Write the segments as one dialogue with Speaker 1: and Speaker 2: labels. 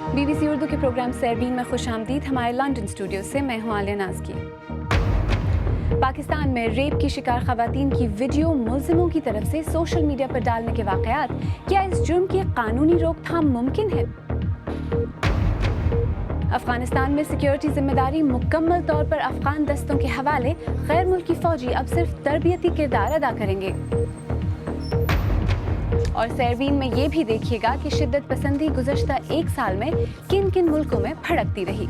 Speaker 1: BBC Urdu کے programme سیربین میں خوش آمدید. ہمارے لنڈن اسٹوڈیو سے میں ہوں عالیہ نازکی. پاکستان میں ریپ کی شکار خواتین کی ویڈیو ملزموں کی طرف سے سوشل میڈیا پر ڈالنے کے واقعات. کیا اس جرم کی قانونی روک تھام ممکن ہے؟ افغانستان میں سیکیورٹی ذمہ داری مکمل طور پر افغان دستوں کے حوالے. غیر ملکی فوجی اب صرف تربیتی کردار ادا کریں گے. اور سیربین میں یہ بھی دیکھیے گا کہ شدت پسندی گزشتہ ایک سال میں کن کن ملکوں میں بھڑکتی رہی.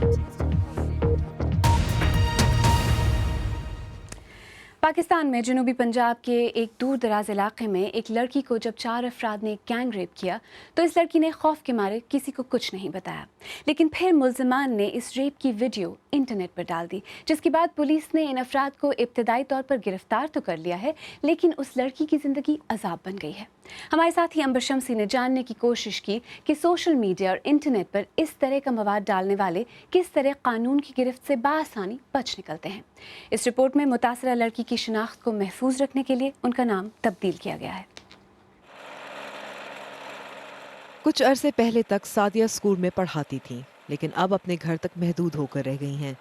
Speaker 1: پاکستان میں جنوبی پنجاب کے ایک دور دراز علاقے میں ایک لڑکی کو جب 4 افراد نے گینگ ریپ کیا تو اس لڑکی نے خوف کے مارے کسی کو کچھ نہیں بتایا. لیکن پھر ملزمان نے اس ریپ کی ویڈیو انٹرنیٹ پر ڈال دی، جس کے بعد پولیس نے ان افراد کو ابتدائی طور پر گرفتار تو کر لیا ہے، لیکن اس لڑکی کی زندگی عذاب بن گئی ہے. ہمارے ساتھی امبر شمسی نے جاننے کی کوشش کی کہ سوشل میڈیا اور انٹرنیٹ پر اس طرح کا مواد ڈالنے والے کس طرح قانون کی گرفت سے بآسانی بچ نکلتے ہیں. اس رپورٹ میں متاثرہ لڑکی کی شناخت کو محفوظ رکھنے کے لیے ان کا نام تبدیل کیا گیا ہے.
Speaker 2: کچھ عرصے پہلے تک سعدیہ اسکول میں پڑھاتی تھیں، لیکن اب اپنے گھر تک محدود ہو کر رہ گئی ہیں.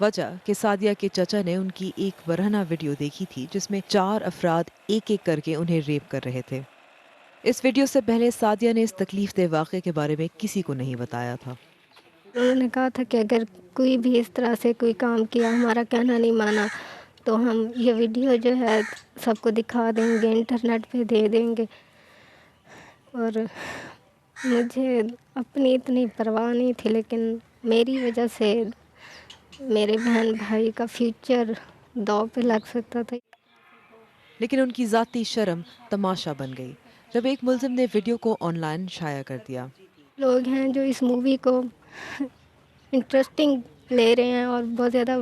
Speaker 2: وجہ کہ سعدیہ کے چچا نے ان کی ایک برہنہ ویڈیو دیکھی تھی جس میں 4 افراد ایک ایک کر کے انہیں ریپ کر رہے تھے. اس ویڈیو سے پہلے سعدیہ نے اس تکلیف دہ واقعے کے بارے میں کسی کو نہیں بتایا تھا.
Speaker 3: انہوں نے کہا تھا کہ اگر کوئی بھی اس طرح سے کوئی کام کیا، ہمارا کہنا نہیں مانا، تو ہم یہ ویڈیو جو ہے سب کو دکھا دیں گے، انٹرنیٹ پہ دے دیں گے. اور مجھے اپنی اتنی پرواہ نہیں تھی، لیکن میری وجہ سے میرے بہن بھائی کا فیوچر داؤ پہ لگ سکتا تھا.
Speaker 2: لیکن ان کی ذاتی شرم تماشا بن گئی جب ایک ملزم نے ویڈیو کو آن لائن شائع کر دیا.
Speaker 3: لوگ ہیں جو اس مووی کو انٹرسٹنگ لے رہے ہیں اور بہت زیادہ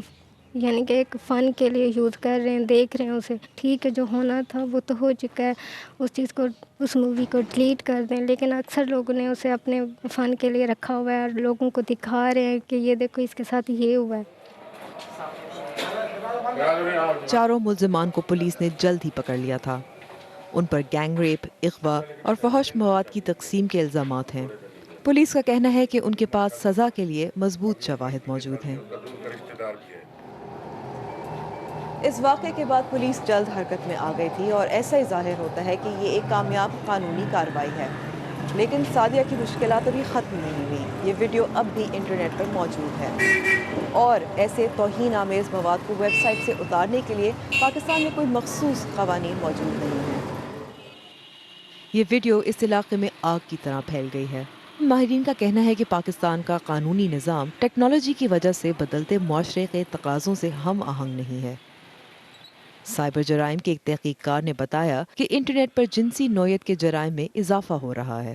Speaker 3: یعنی کہ ایک فن کے لیے یوز کر رہے ہیں، دیکھ رہے ہیں اسے. ٹھیک ہے، جو ہونا تھا وہ تو ہو چکا ہے، اس چیز کو، اس مووی کو ڈیلیٹ کر دیں. لیکن اکثر لوگوں نے اسے اپنے فن کے لیے رکھا ہوا ہے اور لوگوں کو دکھا رہے ہیں کہ یہ دیکھو اس کے ساتھ یہ ہوا ہے.
Speaker 2: 4 ملزمان کو پولیس نے جلد ہی پکڑ لیا تھا. ان پر گینگ ریپ، اغوا اور فحش مواد کی تقسیم کے الزامات ہیں. پولیس کا کہنا ہے کہ ان کے پاس سزا کے لیے مضبوط شواہد موجود ہیں. اس واقعے کے بعد پولیس جلد حرکت میں آ گئی تھی اور ایسا ہی ظاہر ہوتا ہے کہ یہ ایک کامیاب قانونی کارروائی ہے. لیکن سعدیہ کی مشکلات ابھی ختم نہیں ہوئی. یہ ویڈیو اب بھی انٹرنیٹ پر موجود ہے اور ایسے توہین آمیز مواد کو ویب سائٹ سے اتارنے کے لیے پاکستان میں کوئی مخصوص قوانین موجود نہیں ہیں. یہ ویڈیو اس علاقے میں آگ کی طرح پھیل گئی ہے. ماہرین کا کہنا ہے کہ پاکستان کا قانونی نظام ٹیکنالوجی کی وجہ سے بدلتے معاشرے کے تقاضوں سے ہم آہنگ نہیں ہے. سائبر جرائم کے ایک تحقیق کار نے بتایا کہ انٹرنیٹ پر جنسی نوعیت کے جرائم میں اضافہ ہو رہا ہے.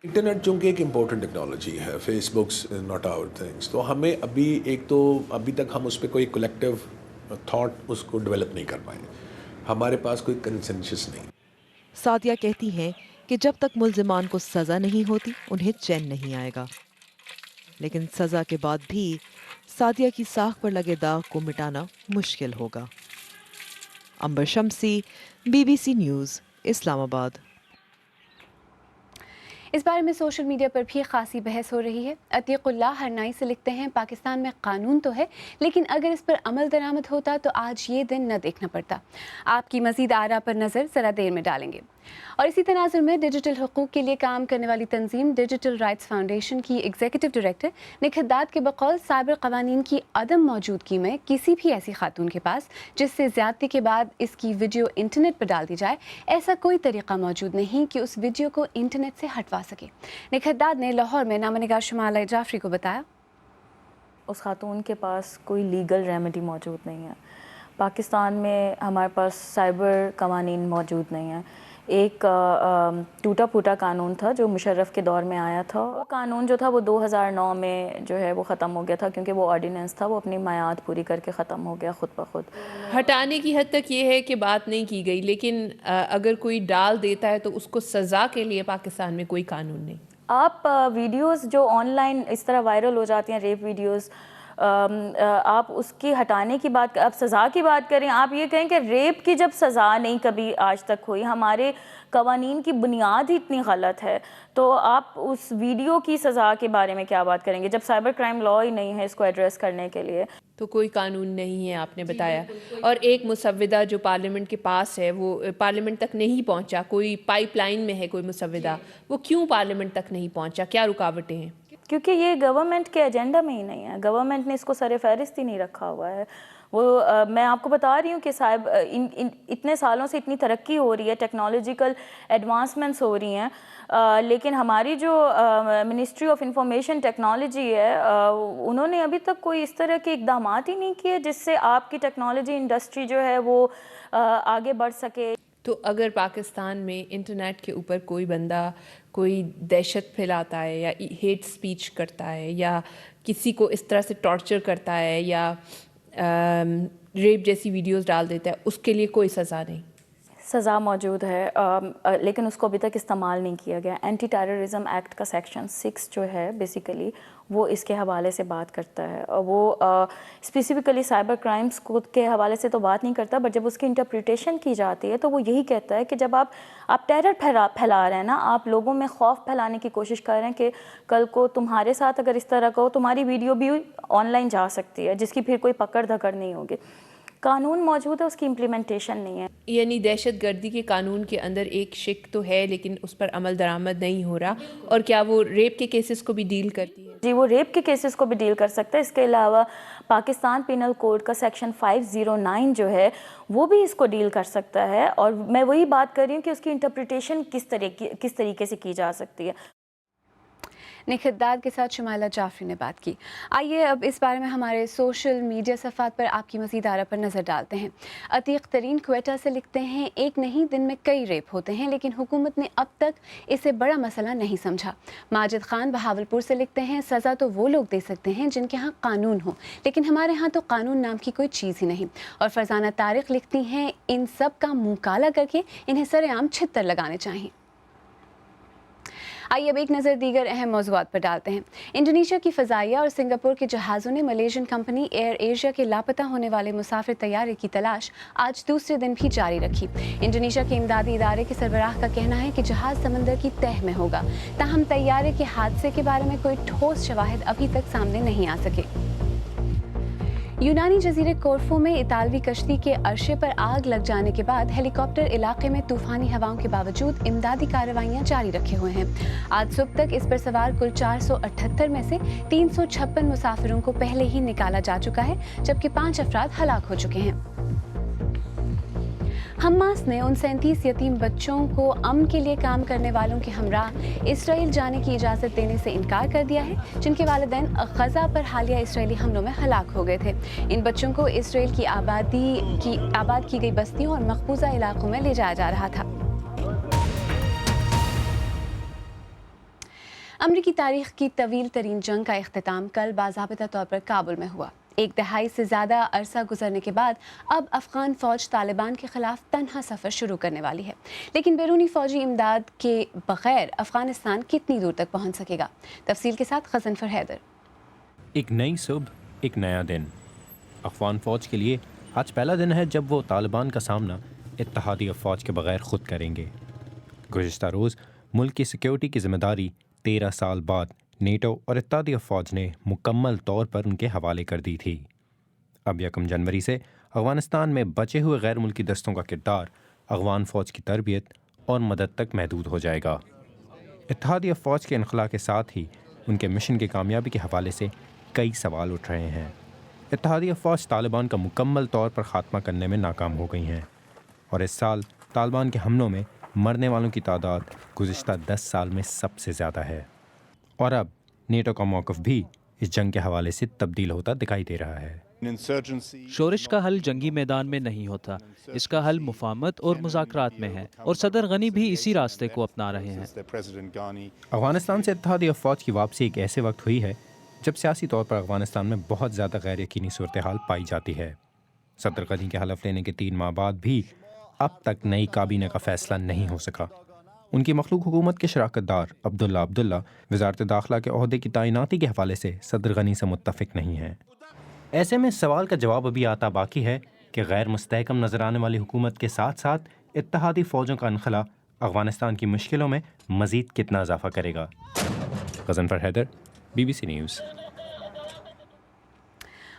Speaker 4: انٹرنیٹ چونکہ ایک امپورٹنٹ ٹیکنالوجی ہے، face books not our things, تو ہمیں ابھی تک ہم اس پہ کوئی کولیکٹیو تھاٹ اس کو ڈیولپ نہیں کر پائے. ہمارے پاس کوئی کنسنسس نہیں.
Speaker 2: سعدیہ کہتی ہیں کہ جب تک ملزمان کو سزا نہیں ہوتی انہیں چین نہیں آئے گا. لیکن سزا کے بعد بھی سعدیہ کی ساکھ پر لگے داغ کو مٹانا مشکل ہوگا. امبر شمسی، BBC نیوز، اسلام آباد.
Speaker 1: اس بارے میں سوشل میڈیا پر بھی خاصی بحث ہو رہی ہے. عتیق اللہ ہرنائی سے لکھتے ہیں، پاکستان میں قانون تو ہے لیکن اگر اس پر عمل درآمد ہوتا تو آج یہ دن نہ دیکھنا پڑتا. آپ کی مزید آراء پر نظر ذرا دیر میں ڈالیں گے. اور اسی تناظر میں ڈیجیٹل حقوق کے لیے کام کرنے والی تنظیم ڈیجیٹل رائٹس فاؤنڈیشن کی ایگزیکٹو ڈائریکٹر نکھت دات کے بقول سائبر قوانین کی عدم موجودگی میں کسی بھی ایسی خاتون کے پاس جس سے زیادتی کے بعد اس کی ویڈیو انٹرنیٹ پر ڈال دی جائے، ایسا کوئی طریقہ موجود نہیں کہ اس ویڈیو کو انٹرنیٹ سے ہٹوا سکے. نکھت دات نے لاہور میں نامہ نگار شمال جعفری کو بتایا،
Speaker 5: اس خاتون کے پاس کوئی لیگل ریمیڈی موجود نہیں ہے. پاکستان میں ہمارے پاس سائبر قوانین موجود نہیں ہیں. ایک ٹوٹا پھوٹا قانون تھا جو مشرف کے دور میں آیا تھا. وہ قانون جو تھا وہ 2009 میں جو ہے وہ ختم ہو گیا تھا، کیونکہ وہ آرڈیننس تھا، وہ اپنی میعاد پوری کر کے ختم ہو گیا خود بخود.
Speaker 6: ہٹانے کی حد تک یہ ہے کہ بات نہیں کی گئی، لیکن اگر کوئی ڈال دیتا ہے تو اس کو سزا کے لیے پاکستان میں کوئی قانون نہیں.
Speaker 5: آپ ویڈیوز جو آن لائن اس طرح وائرل ہو جاتی ہیں، ریپ ویڈیوز، آپ اس کی ہٹانے کی بات، آپ سزا کی بات کریں، آپ یہ کہیں کہ ریپ کی جب سزا نہیں کبھی آج تک ہوئی، ہمارے قوانین کی بنیاد ہی اتنی غلط ہے، تو آپ اس ویڈیو کی سزا کے بارے میں کیا بات کریں گے جب سائبر کرائم لا ہی نہیں ہے اس کو ایڈریس کرنے کے لیے؟
Speaker 6: تو کوئی قانون نہیں ہے آپ نے بتایا، اور ایک مسودہ جو پارلیمنٹ کے پاس ہے وہ پارلیمنٹ تک نہیں پہنچا، کوئی پائپ لائن میں ہے کوئی مسودہ، وہ کیوں پارلیمنٹ تک نہیں پہنچا؟ کیا رکاوٹیں ہیں؟
Speaker 5: کیونکہ یہ گورنمنٹ کے ایجنڈا میں ہی نہیں ہے، گورنمنٹ نے اس کو سر فہرست ہی نہیں رکھا ہوا ہے۔ وہ میں آپ کو بتا رہی ہوں کہ صاحب اتنے سالوں سے اتنی ترقی ہو رہی ہے، ٹیکنالوجیکل ایڈوانسمنٹس ہو رہی ہیں، لیکن ہماری جو منسٹری آف انفارمیشن ٹیکنالوجی ہے، انہوں نے ابھی تک کوئی اس طرح کے اقدامات ہی نہیں کیے جس سے آپ کی ٹیکنالوجی انڈسٹری جو ہے وہ آگے بڑھ سکے۔
Speaker 6: تو اگر پاکستان میں انٹرنیٹ کے اوپر کوئی بندہ کوئی دہشت پھیلاتا ہے یا ہیٹ سپیچ کرتا ہے یا کسی کو اس طرح سے ٹارچر کرتا ہے یا ریپ جیسی ویڈیوز ڈال دیتا ہے، اس کے لیے کوئی سزا نہیں؟
Speaker 5: سزا موجود ہے، لیکن اس کو ابھی تک استعمال نہیں کیا گیا۔ اینٹی ٹیررزم ایکٹ کا سیکشن 6 جو ہے بیسیکلی وہ اس کے حوالے سے بات کرتا ہے، اور وہ اسپیسیفکلی سائبر کرائمز کے حوالے سے تو بات نہیں کرتا، بٹ جب اس کی انٹرپریٹیشن کی جاتی ہے تو وہ یہی کہتا ہے کہ جب آپ ٹیرر پھیلا رہے ہیں نا، آپ لوگوں میں خوف پھیلانے کی کوشش کر رہے ہیں کہ کل کو تمہارے ساتھ اگر اس طرح کا ہو، تمہاری ویڈیو بھی آن لائن جا سکتی ہے جس کی پھر کوئی پکڑ دھکڑ نہیں ہوگی۔ قانون موجود ہے، اس کی امپلیمنٹیشن نہیں ہے۔
Speaker 6: یعنی دہشت گردی کے قانون کے اندر ایک شق تو ہے لیکن اس پر عمل درآمد نہیں ہو رہا، اور کیا وہ ریپ کے کیسز کو بھی ڈیل کرتی ہے؟
Speaker 5: جی، وہ ریپ کے کیسز کو بھی ڈیل کر سکتا ہے۔ اس کے علاوہ پاکستان پینل کوڈ کا سیکشن 509 جو ہے وہ بھی اس کو ڈیل کر سکتا ہے، اور میں وہی بات کر رہی ہوں کہ اس کی انٹرپریٹیشن کس طریقے سے کی جا سکتی ہے۔
Speaker 1: نکھت کے ساتھ شمائلہ جعفری نے بات کی۔ آئیے اب اس بارے میں ہمارے سوشل میڈیا صفحات پر آپ کی مزید آراء پر نظر ڈالتے ہیں۔ عتیق ترین کوئٹہ سے لکھتے ہیں، ایک نہیں دن میں کئی ریپ ہوتے ہیں لیکن حکومت نے اب تک اسے بڑا مسئلہ نہیں سمجھا۔ ماجد خان بہاولپور سے لکھتے ہیں، سزا تو وہ لوگ دے سکتے ہیں جن کے ہاں قانون ہو، لیکن ہمارے ہاں تو قانون نام کی کوئی چیز ہی نہیں۔ اور فرزانہ طارق لکھتی ہیں، ان سب کا منہ کالا کر کے انہیں سر عام چھتر لگانے چاہیے۔ آئیے اب ایک نظر دیگر اہم موضوعات پر ڈالتے ہیں۔ انڈونیشیا کی فضائیہ اور سنگاپور کے جہازوں نے ملیشین کمپنی ایئر ایشیا کے لاپتہ ہونے والے مسافر طیارے کی تلاش آج دوسرے دن بھی جاری رکھی۔ انڈونیشیا کے امدادی ادارے کے سربراہ کا کہنا ہے کہ جہاز سمندر کی تہہ میں ہوگا، تاہم طیارے کے حادثے کے بارے میں کوئی ٹھوس شواہد ابھی تک سامنے نہیں آ سکے۔ یونانی جزیرے کورفو میں اطالوی کشتی کے عرشے پر آگ لگ جانے کے بعد ہیلی کاپٹر علاقے میں طوفانی ہواؤں کے باوجود امدادی کارروائیاں جاری رکھے ہوئے ہیں۔ آج صبح تک اس پر سوار کل 478 میں سے 356 مسافروں کو پہلے ہی نکالا جا چکا ہے، جبکہ 5 افراد ہلاک ہو چکے ہیں۔ حماس نے ان 37 یتیم بچوں کو امن کے لیے کام کرنے والوں کے ہمراہ اسرائیل جانے کی اجازت دینے سے انکار کر دیا ہے، جن کے والدین غزہ پر حالیہ اسرائیلی حملوں میں ہلاک ہو گئے تھے۔ ان بچوں کو اسرائیل کی آباد کی گئی بستیوں اور مقبوضہ علاقوں میں لے جایا جا رہا تھا۔ امریکی تاریخ کی طویل ترین جنگ کا اختتام کل باضابطہ طور پر کابل میں ہوا۔ ایک دہائی سے زیادہ عرصہ گزرنے کے بعد اب افغان فوج طالبان کے خلاف تنہا سفر شروع کرنے والی ہے، لیکن بیرونی فوجی امداد کے بغیر افغانستان کتنی دور تک پہنچ سکے گا؟ تفصیل کے ساتھ غضنفر حیدر۔
Speaker 7: ایک نئی صبح، ایک نیا دن۔ افغان فوج کے لیے آج پہلا دن ہے جب وہ طالبان کا سامنا اتحادی فوج کے بغیر خود کریں گے۔ گزشتہ روز ملک کی سیکیورٹی کی ذمہ داری 13 سال بعد نیٹو اور اتحادی فوج نے مکمل طور پر ان کے حوالے کر دی تھی۔ اب 1 جنوری سے افغانستان میں بچے ہوئے غیر ملکی دستوں کا کردار افغان فوج کی تربیت اور مدد تک محدود ہو جائے گا۔ اتحادی فوج کے انخلاء کے ساتھ ہی ان کے مشن کی کامیابی کے حوالے سے کئی سوال اٹھ رہے ہیں۔ اتحادی فوج طالبان کا مکمل طور پر خاتمہ کرنے میں ناکام ہو گئی ہیں، اور اس سال طالبان کے حملوں میں مرنے والوں کی تعداد گزشتہ 10 سال میں سب سے زیادہ ہے، اور اب نیٹو کا موقف بھی اس جنگ کے حوالے سے تبدیل ہوتا دکھائی دے رہا ہے۔
Speaker 8: شورش کا حل جنگی میدان میں نہیں ہوتا، اس کا حل مفاہمت اور مذاکرات میں ہے، اور صدر غنی بھی اسی راستے کو اپنا رہے ہیں۔
Speaker 7: افغانستان سے اتحادی فوج کی واپسی ایک ایسے وقت ہوئی ہے جب سیاسی طور پر افغانستان میں بہت زیادہ غیر یقینی صورتحال پائی جاتی ہے۔ صدر غنی کے حلف لینے کے 3 ماہ بعد بھی اب تک نئی کابینہ کا فیصلہ نہیں ہو سکا۔ ان کی مخلوق حکومت کے شراکت دار عبداللہ وزارت داخلہ کے عہدے کی تعیناتی کے حوالے سے صدر غنی سے متفق نہیں ہیں۔ ایسے میں سوال کا جواب ابھی آتا باقی ہے کہ غیر مستحکم نظر آنے والی حکومت کے ساتھ ساتھ اتحادی فوجوں کا انخلا افغانستان کی مشکلوں میں مزید کتنا اضافہ کرے گا۔ Ghazanfar Haider, BBC news.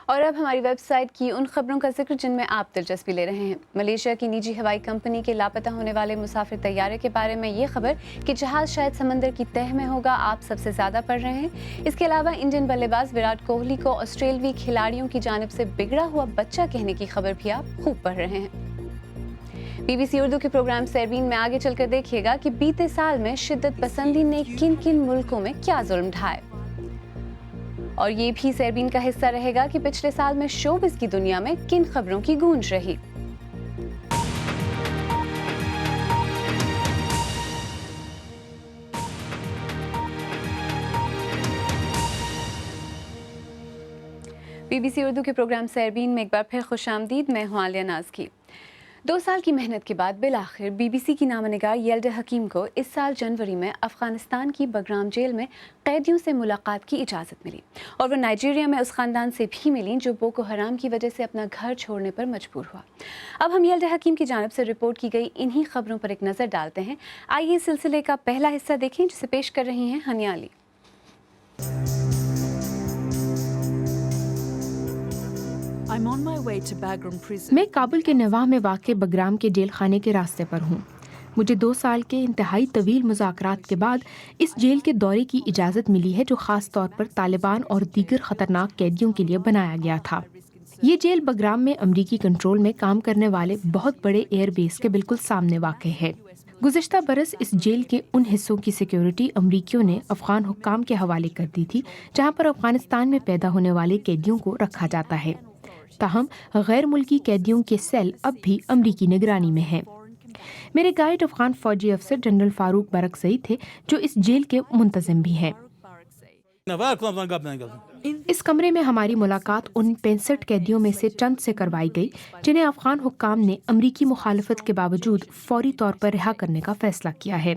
Speaker 1: اور اب ہماری ویب سائٹ کی ان خبروں کا ذکر جن میں آپ دلچسپی لے رہے ہیں۔ ملیشیا کی نجی ہوائی کمپنی کے لاپتہ ہونے والے مسافر طیارے کے بارے میں یہ خبر کہ جہاز شاید سمندر کی تہہ میں ہوگا آپ سب سے زیادہ پڑھ رہے ہیں۔ اس کے علاوہ انڈین بلے باز وراٹ کوہلی کو آسٹریلوی کھلاڑیوں کی جانب سے بگڑا ہوا بچہ کہنے کی خبر بھی آپ خوب پڑھ رہے ہیں۔ BBC اردو کے پروگرام سیربین میں آگے چل کر دیکھیے گا کہ بیتے سال میں شدت پسندی نے کن کن ملکوں میں کیا ظلم ڈھائے، اور یہ بھی سیربین کا حصہ رہے گا کہ پچھلے سال میں شوبز کی دنیا میں کن خبروں کی گونج رہی۔ BBC اردو کے پروگرام سیربین میں ایک بار پھر خوش آمدید۔ میں ہوں عالیہ ناز کی۔ 2 سال کی محنت کے بعد بالآخر BBC کی نامہ نگار یلڈا حکیم کو اس سال جنوری میں افغانستان کی بگرام جیل میں قیدیوں سے ملاقات کی اجازت ملی، اور وہ نائجیریا میں اس خاندان سے بھی ملیں جو بوکو حرام کی وجہ سے اپنا گھر چھوڑنے پر مجبور ہوا۔ اب ہم یلڈا حکیم کی جانب سے رپورٹ کی گئی انہی خبروں پر ایک نظر ڈالتے ہیں۔ آئیے اس سلسلے کا پہلا حصہ دیکھیں جسے پیش کر رہی ہیں ہنیا علی۔
Speaker 9: میں کابل کے نواح میں واقع بگرام کے جیل خانے کے راستے پر ہوں۔ مجھے 2 سال کے انتہائی طویل مذاکرات کے بعد اس جیل کے دورے کی اجازت ملی ہے جو خاص طور پر طالبان اور دیگر خطرناک قیدیوں کے لیے بنایا گیا تھا۔ یہ جیل بگرام میں امریکی کنٹرول میں کام کرنے والے بہت بڑے ایئر بیس کے بالکل سامنے واقع ہے۔ گزشتہ برس اس جیل کے ان حصوں کی سیکیورٹی امریکیوں نے افغان حکام کے حوالے کر دی تھی جہاں پر افغانستان میں پیدا ہونے والے قیدیوں کو رکھا جاتا ہے۔ تاہم غیر ملکی قیدیوں کے سیل اب بھی امریکی نگرانی میں ہیں۔ میرے گائیڈ افغان فوجی افسر جنرل فاروق برکزئی تھے جو اس جیل کے منتظم بھی ہیں۔ اس کمرے میں ہماری ملاقات ان 65 قیدیوں میں سے چند سے کروائی گئی جنہیں افغان حکام نے امریکی مخالفت کے باوجود فوری طور پر رہا کرنے کا فیصلہ کیا ہے۔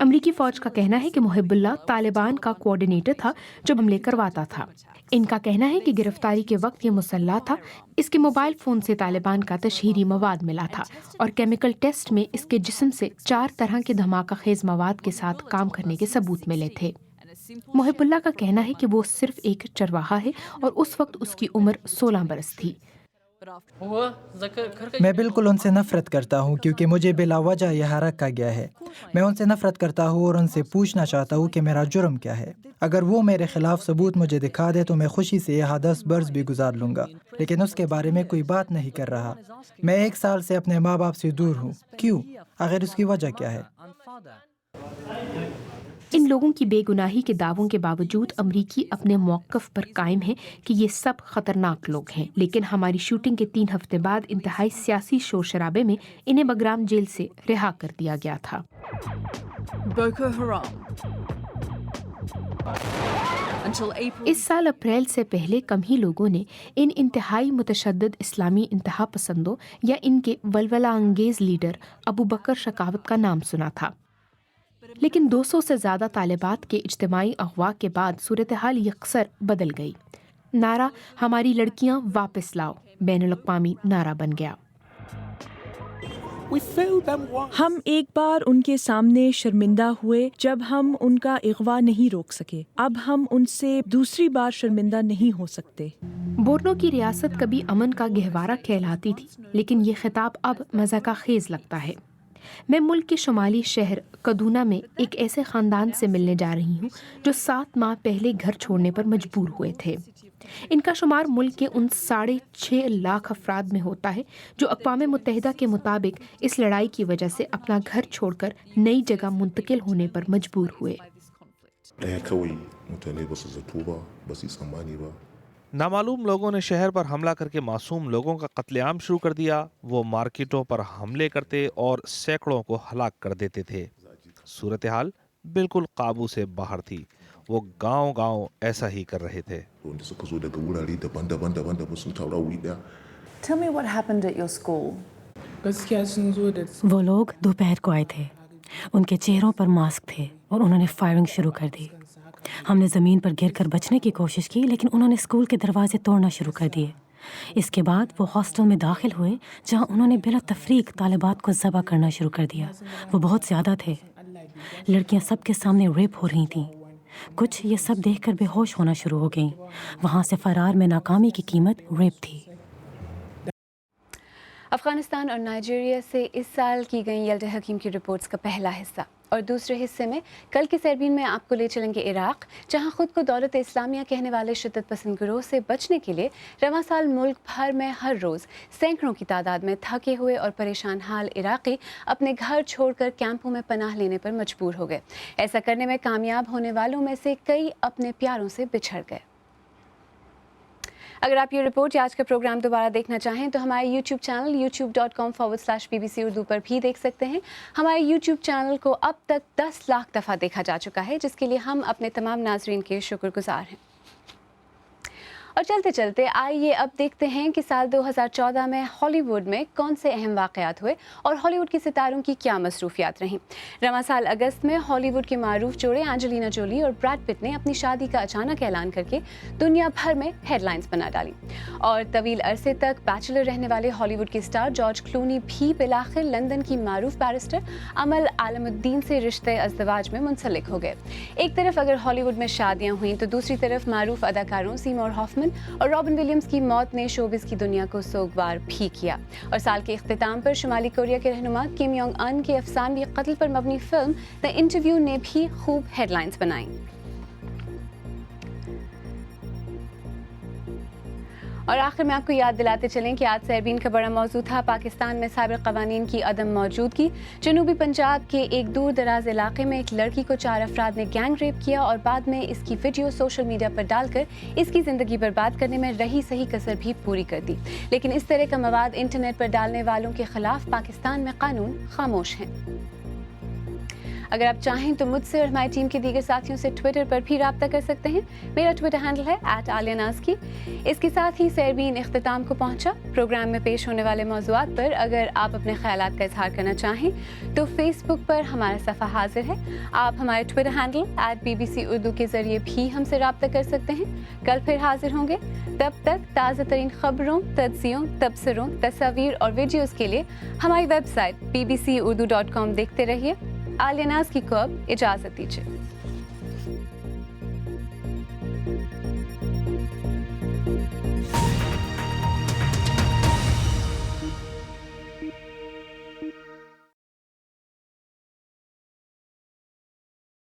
Speaker 9: امریکی فوج کا کہنا ہے کہ محب اللہ طالبان کا کوآرڈینیٹر تھا جو حملے کرواتا تھا۔ ان کا کہنا ہے کہ گرفتاری کے وقت یہ مسلح تھا۔ اس کے موبائل فون سے طالبان کا تشہیری مواد ملا تھا اور کیمیکل ٹیسٹ میں اس کے جسم سے 4 طرح کے دھماکہ خیز مواد کے ساتھ کام کرنے کے ثبوت ملے تھے۔ محب اللہ کا کہنا ہے کہ وہ صرف ایک چرواہا ہے اور اس وقت اس کی عمر 16 برس تھی۔
Speaker 10: میں بالکل ان سے نفرت کرتا ہوں کیونکہ مجھے بلا وجہ یہاں رکھا گیا ہے۔ میں ان سے نفرت کرتا ہوں اور ان سے پوچھنا چاہتا ہوں کہ میرا جرم کیا ہے۔ اگر وہ میرے خلاف ثبوت مجھے دکھا دے تو میں خوشی سے یہاں 10 برس بھی گزار لوں گا، لیکن اس کے بارے میں کوئی بات نہیں کر رہا۔ میں 1 سال سے اپنے ماں باپ سے دور ہوں۔ کیوں؟ آخر اس کی وجہ کیا ہے؟
Speaker 9: ان لوگوں کی بے گناہی کے دعووں کے باوجود امریکی اپنے موقف پر قائم ہیں کہ یہ سب خطرناک لوگ ہیں، لیکن ہماری شوٹنگ کے 3 ہفتے بعد انتہائی سیاسی شور شرابے میں انہیں بگرام جیل سے رہا کر دیا گیا تھا۔ اس سال اپریل سے پہلے کم ہی لوگوں نے ان انتہائی متشدد اسلامی انتہا پسندوں یا ان کے ولولہ انگیز لیڈر ابو بکر شکاوت کا نام سنا تھا، لیکن 200 سے زیادہ طالبات کے اجتماعی اغوا کے بعد صورتحال یکسر بدل گئی۔ نعرہ ہماری لڑکیاں واپس لاؤ بین الاقوامی نعرہ بن گیا۔
Speaker 11: ہم ایک بار ان کے سامنے شرمندہ ہوئے جب ہم ان کا اغوا نہیں روک سکے، اب ہم ان سے دوسری بار شرمندہ نہیں ہو سکتے۔
Speaker 9: بورنو کی ریاست کبھی امن کا گہوارہ کہلاتی تھی، لیکن یہ خطاب اب مضحکہ خیز لگتا ہے۔ میں ملک کے شمالی شہر کدونا میں ایک ایسے خاندان سے ملنے جا رہی ہوں جو 7 ماہ پہلے گھر چھوڑنے پر مجبور ہوئے تھے۔ ان کا شمار ملک کے ان 6.5 لاکھ افراد میں ہوتا ہے جو اقوام متحدہ کے مطابق اس لڑائی کی وجہ سے اپنا گھر چھوڑ کر نئی جگہ منتقل ہونے پر مجبور ہوئے۔
Speaker 12: نامعلوم لوگوں نے شہر پر حملہ کر کے معصوم لوگوں کا قتل عام شروع کر دیا۔ وہ مارکیٹوں پر حملے کرتے اور سینکڑوں کو ہلاک کر دیتے تھے۔ صورتحال بالکل قابو سے باہر تھی۔ وہ گاؤں گاؤں ایسا ہی کر رہے تھے۔
Speaker 13: وہ لوگ دوپہر کو آئے تھے، ان کے چہروں پر ماسک تھے اور انہوں نے فائرنگ شروع کر دی۔ ہم نے زمین پر گر کر بچنے کی کوشش کی لیکن انہوں نے اسکول کے دروازے توڑنا شروع کر دیے. اس کے بعد وہ ہاسٹل میں داخل ہوئے جہاں انہوں نے بلا تفریق طالبات کو ذبح کرنا شروع کر دیا. وہ بہت زیادہ تھے. لڑکیاں سب کے سامنے ریپ ہو رہی تھیں. کچھ یہ سب دیکھ کر بے ہوش ہونا شروع ہو گئیں. وہاں سے فرار میں ناکامی کی قیمت ریپ تھی.
Speaker 1: افغانستان اور نائجیریا سے اس سال کی گئی یلد حکیم کی رپورٹس کا پہلا حصہ، اور دوسرے حصے میں کل کے سیربین میں آپ کو لے چلیں گے عراق، جہاں خود کو دولت اسلامیہ کہنے والے شدت پسند گروہ سے بچنے کے لیے رواں سال ملک بھر میں ہر روز سینکڑوں کی تعداد میں تھکے ہوئے اور پریشان حال عراقی اپنے گھر چھوڑ کر کیمپوں میں پناہ لینے پر مجبور ہو گئے. ایسا کرنے میں کامیاب ہونے والوں میں سے کئی اپنے پیاروں سے بچھڑ گئے. اگر آپ یہ رپورٹ یا آج کا پروگرام دوبارہ دیکھنا چاہیں تو ہمارے یوٹیوب چینل youtube.com/BBC اردو پر بھی دیکھ سکتے ہیں. ہمارے یوٹیوب چینل کو اب تک 10 لاکھ دفعہ دیکھا جا چکا ہے، جس کے لیے ہم اپنے تمام ناظرین کے شکر گزار ہیں. اور چلتے چلتے آئیے اب دیکھتے ہیں کہ سال 2014 میں ہالی ووڈ میں کون سے اہم واقعات ہوئے اور ہالی ووڈ کے ستاروں کی کیا مصروفیات رہیں. رواں سال اگست میں ہالی ووڈ کے معروف جوڑے اینجلینا جولی اور بریڈ پٹ نے اپنی شادی کا اچانک اعلان کر کے دنیا بھر میں ہیڈ لائنز بنا ڈالی. اور طویل عرصے تک بیچلر رہنے والے ہالی ووڈ کے سٹار جارج کلونی بھی بالآخر لندن کی معروف بیرسٹر امل عالم الدین سے رشتے ازدواج میں منسلک ہو گئے. ایک طرف اگر ہالی ووڈ میں شادیاں ہوئیں تو دوسری طرف معروف اداکاروں سیمور ہافمن اور رابن ولیمز کی موت نے شوبز کی دنیا کو سوگوار بھی کیا. اور سال کے اختتام پر شمالی کوریا کے رہنما کم یونگ ان کے افسانوی قتل پر مبنی فلم دی انٹرویو نے بھی خوب ہیڈ لائنز بنائیں. اور آخر میں آپ کو یاد دلاتے چلیں کہ آج سیربین کا بڑا موضوع تھا پاکستان میں سائبر قوانین کی عدم موجودگی. جنوبی پنجاب کے ایک دور دراز علاقے میں ایک لڑکی کو 4 افراد نے گینگ ریپ کیا اور بعد میں اس کی ویڈیو سوشل میڈیا پر ڈال کر اس کی زندگی برباد کرنے میں رہی صحیح کسر بھی پوری کر دی. لیکن اس طرح کا مواد انٹرنیٹ پر ڈالنے والوں کے خلاف پاکستان میں قانون خاموش ہیں. اگر آپ چاہیں تو مجھ سے اور ہماری ٹیم کے دیگر ساتھیوں سے ٹویٹر پر بھی رابطہ کر سکتے ہیں. میرا ٹویٹر ہینڈل ہے @alianazki. اس کے ساتھ ہی سیربین اختتام کو پہنچا. پروگرام میں پیش ہونے والے موضوعات پر اگر آپ اپنے خیالات کا اظہار کرنا چاہیں تو فیس بک پر ہمارا صفحہ حاضر ہے. آپ ہمارے ٹویٹر ہینڈل @BBC اردو کے ذریعے بھی ہم سے رابطہ کر سکتے ہیں. کل پھر حاضر ہوں گے. تب تک تازہ ترین خبروں، تجزیوں، تبصروں، تصاویر اور ویڈیوز کے لیے ہماری ویب سائٹ bbcurdu.com دیکھتے رہیے. آلیہ ناز کی کو اب اجازت دیجیے.